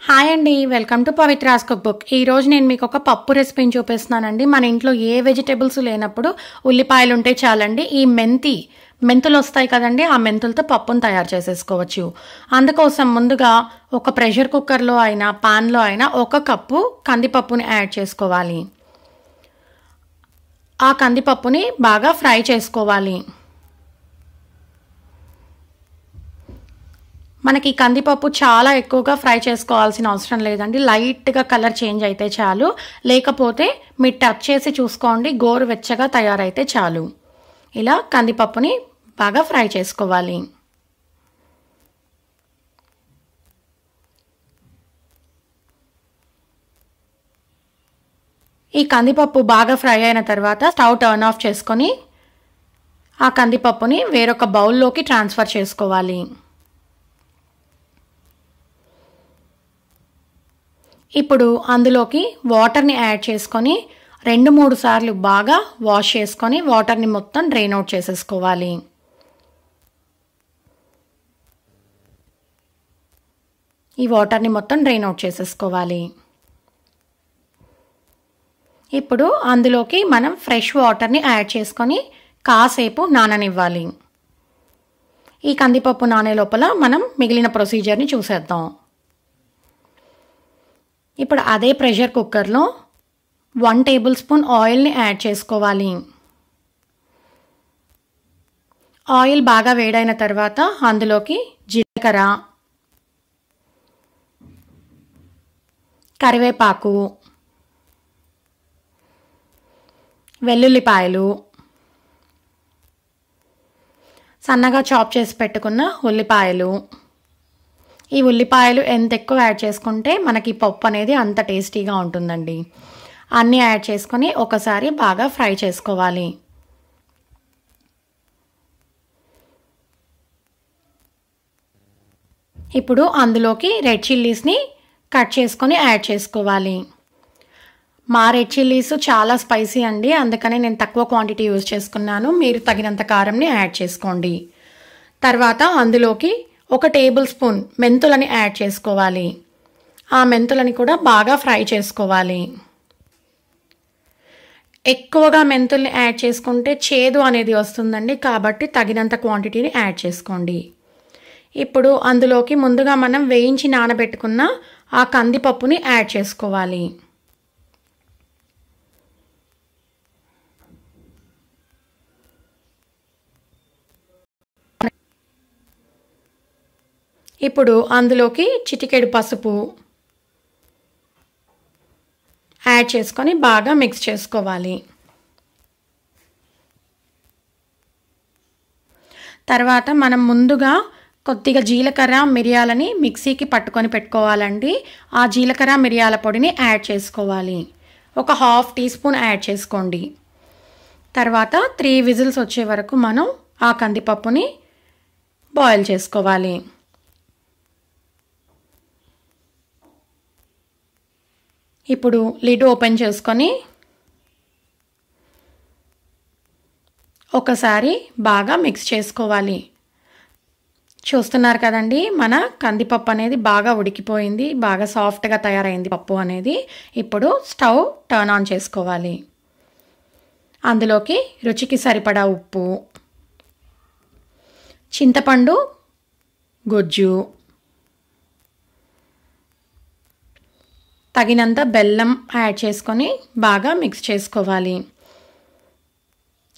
Hi అండి, welcome to Pavithra's cookbook. ఈరోజు నేను మీకు ఒక పప్పు రెసిపీని చూపిస్తున్నానండి. మన ఇంట్లో ఏ వెజిటేబుల్స్ లేనప్పుడు ఉల్లిపాయలు ఉంటే చాలండి. ఈ మెంతులు వస్తాయి కదండి, ఆ మెంతులతో పప్పును తయారు చేసేసుకోవచ్చు. అందుకోసం ముందుగా ఒక ప్రెషర్ కుక్కర్లో అయినా పాన్లో అయినా 1 కప్పు కందిపప్పుని యాడ్ చేసుకోవాలి. ఆ కందిపప్పుని బాగా ఫ్రై చేసుకోవాలి. మనకి కందిపప్పు చాలా ఎక్కువగా ఫ్రై చేసుకోవాల్సిన అవసరం లేదండి. లైట్గా కలర్ చేంజ్ అయితే చాలు. లేకపోతే మీరు టచ్ చేసి చూసుకోండి, గోరువెచ్చగా తయారైతే చాలు. ఇలా కందిపప్పుని బాగా ఫ్రై చేసుకోవాలి. ఈ కందిపప్పు బాగా ఫ్రై అయిన తర్వాత స్టవ్ టర్న్ ఆఫ్ చేసుకొని ఆ కందిపప్పుని వేరొక బౌల్లోకి ట్రాన్స్ఫర్ చేసుకోవాలి. ఇప్పుడు అందులోకి వాటర్ని యాడ్ చేసుకొని 2-3 సార్లు బాగా వాష్ చేసుకొని వాటర్ని మొత్తం డ్రైన్ అవుట్ చేసేసుకోవాలి. ఈ వాటర్ని మొత్తం డ్రైన్ అవుట్ చేసేసుకోవాలి. ఇప్పుడు అందులోకి మనం ఫ్రెష్ వాటర్ని యాడ్ చేసుకొని కాసేపు నాననివ్వాలి. ఈ కందిపప్పు నానే లోపల మనం మిగిలిన ప్రొసీజర్ని చూసేద్దాం. ఇప్పుడు అదే ప్రెషర్ కుక్కర్లో 1 టేబుల్ స్పూన్ ఆయిల్ని యాడ్ చేసుకోవాలి. ఆయిల్ బాగా వేడైన తర్వాత అందులోకి జీలకర్ర, కరివేపాకు, వెల్లుల్లిపాయలు, సన్నగా చాప్ చేసి పెట్టుకున్న ఉల్లిపాయలు. ఈ ఉల్లిపాయలు ఎంత ఎక్కువ యాడ్ చేసుకుంటే మనకి పప్పు అనేది అంత టేస్టీగా ఉంటుందండి. అన్నీ యాడ్ చేసుకొని ఒకసారి బాగా ఫ్రై చేసుకోవాలి. ఇప్పుడు అందులోకి రెడ్ చిల్లీస్ని కట్ చేసుకొని యాడ్ చేసుకోవాలి. మా రెడ్ చిల్లీస్ చాలా స్పైసీ అండి, అందుకని నేను తక్కువ క్వాంటిటీ యూజ్ చేసుకున్నాను. మీరు తగినంత కారంని యాడ్ చేసుకోండి. తర్వాత అందులోకి 1 టేబుల్ స్పూన్ మెంతులని యాడ్ చేసుకోవాలి. ఆ మెంతులని కూడా బాగా ఫ్రై చేసుకోవాలి. ఎక్కువగా మెంతుల్ని యాడ్ చేసుకుంటే చేదు అనేది వస్తుందండి, కాబట్టి తగినంత క్వాంటిటీని యాడ్ చేసుకోండి. ఇప్పుడు అందులోకి ముందుగా మనం వేయించి నానబెట్టుకున్న ఆ కందిపప్పుని యాడ్ చేసుకోవాలి. ఇప్పుడు అందులోకి చిటికెడు పసుపు యాడ్ చేసుకొని బాగా మిక్స్ చేసుకోవాలి. తర్వాత మనం ముందుగా కొద్దిగా జీలకర్ర మిరియాలని మిక్సీకి పట్టుకొని పెట్టుకోవాలండి. ఆ జీలకర్ర మిరియాల పొడిని యాడ్ చేసుకోవాలి. ఒక 1/2 టీ స్పూన్ యాడ్ చేసుకోండి. తర్వాత 3 విజిల్స్ వచ్చే వరకు మనం ఆ కందిపప్పుని బాయిల్ చేసుకోవాలి. ఇప్పుడు లిడ్ ఓపెన్ చేసుకొని ఒకసారి బాగా మిక్స్ చేసుకోవాలి. చూస్తున్నారు కదండి, మన కందిపప్పు అనేది బాగా ఉడికిపోయింది, బాగా సాఫ్ట్గా తయారైంది పప్పు అనేది. ఇప్పుడు స్టవ్ టర్న్ ఆన్ చేసుకోవాలి. అందులోకి రుచికి సరిపడా ఉప్పు, చింతపండు గుజ్జు, తగినంత బెల్లం యాడ్ చేసుకొని బాగా మిక్స్ చేసుకోవాలి.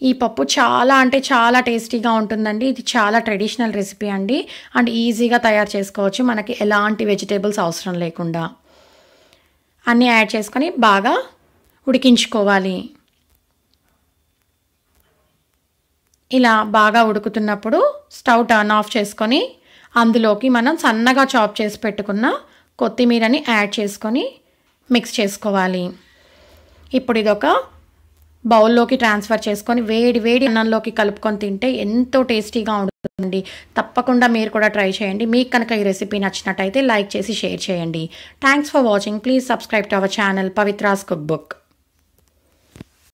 ఈ పప్పు చాలా అంటే చాలా టేస్టీగా ఉంటుందండి. ఇది చాలా ట్రెడిషనల్ రెసిపీ అండి, అండ్ ఈజీగా తయారు చేసుకోవచ్చు, మనకి ఎలాంటి వెజిటేబుల్స్ అవసరం లేకుండా. అన్నీ యాడ్ చేసుకొని బాగా ఉడికించుకోవాలి. ఇలా బాగా ఉడుకుతున్నప్పుడు స్టవ్ టర్న్ ఆఫ్ చేసుకొని అందులోకి మనం సన్నగా చాప్ చేసి పెట్టుకున్న కొత్తిమీరని యాడ్ చేసుకొని మిక్స్ చేసుకోవాలి. ఇప్పుడు ఇదొక బౌల్లోకి ట్రాన్స్ఫర్ చేసుకొని వేడి వేడి అన్నంలోకి కలుపుకొని తింటే ఎంతో టేస్టీగా ఉంటుందండి. తప్పకుండా మీరు కూడా ట్రై చేయండి. మీకు కనుక ఈ రెసిపీ నచ్చినట్టయితే లైక్ చేసి షేర్ చేయండి. Thanks for watching. Please subscribe to our channel Pavitra's cookbook.